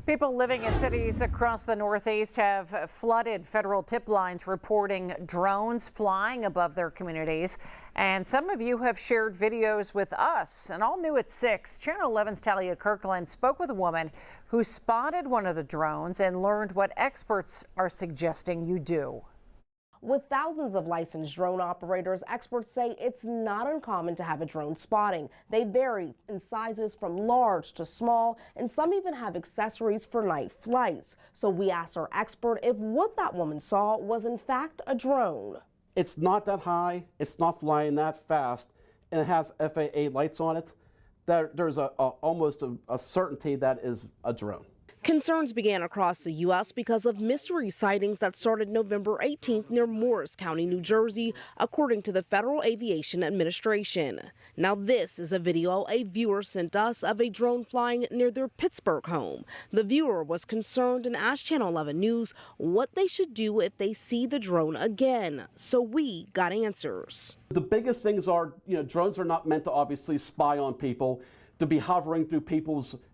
People living in cities across the Northeast have flooded federal tip lines reporting drones flying above their communities. And some of you have shared videos with us. And all new at 6, Channel 11's Talia Kirkland spoke with a woman who spotted one of the drones and learned what experts are suggesting you do. With thousands of licensed drone operators, experts say it's not uncommon to have a drone spotting. They vary in sizes from large to small, and some even have accessories for night flights. So we asked our expert if what that woman saw was in fact a drone. It's not that high, it's not flying that fast, and it has FAA lights on it. There's almost a certainty that is a drone. Concerns began across the U.S. because of mystery sightings that started November 18th near Morris County, New Jersey, according to the Federal Aviation Administration. Now this is a video a viewer sent us of a drone flying near their Pittsburgh home. The viewer was concerned and asked Channel 11 News what they should do if they see the drone again. So we got answers. The biggest things are, drones are not meant to obviously spy on people, to be hovering through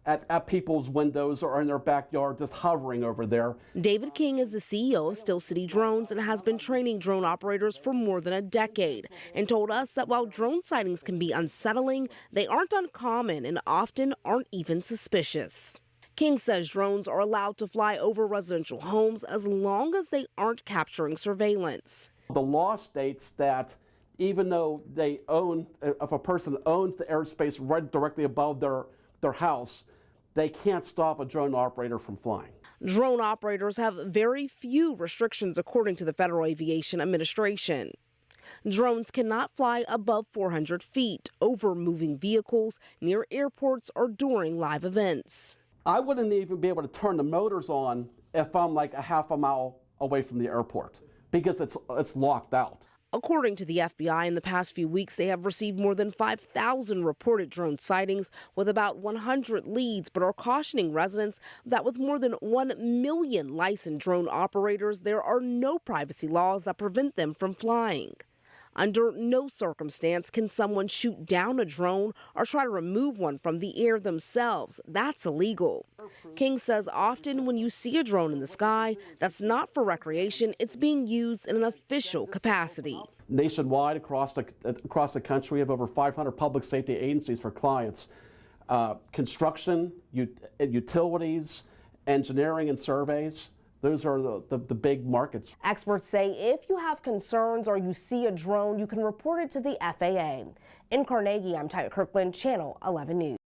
at people's windows or in their backyard, just hovering over there. David King is the CEO of Still City Drones and has been training drone operators for more than a decade, and told us that while drone sightings can be unsettling, they aren't uncommon and often aren't even suspicious. King says drones are allowed to fly over residential homes as long as they aren't capturing surveillance. The law states that even though if a person owns the airspace right directly above their house, they can't stop a drone operator from flying. Drone operators have very few restrictions according to the Federal Aviation Administration. Drones cannot fly above 400 feet over moving vehicles, near airports, or during live events. I wouldn't even be able to turn the motors on if I'm like a half a mile away from the airport because it's locked out. According to the FBI, in the past few weeks, they have received more than 5,000 reported drone sightings with about 100 leads, but are cautioning residents that with more than 1 million licensed drone operators, there are no privacy laws that prevent them from flying. Under no circumstance can someone shoot down a drone or try to remove one from the air themselves. That's illegal. King says often when you see a drone in the sky, that's not for recreation, it's being used in an official capacity. Nationwide, across the country, we have over 500 public safety agencies for clients. Construction, utilities, engineering and surveys. Those are the big markets. Experts say if you have concerns or you see a drone, you can report it to the FAA. In Carnegie, I'm Talia Kirkland, Channel 11 News.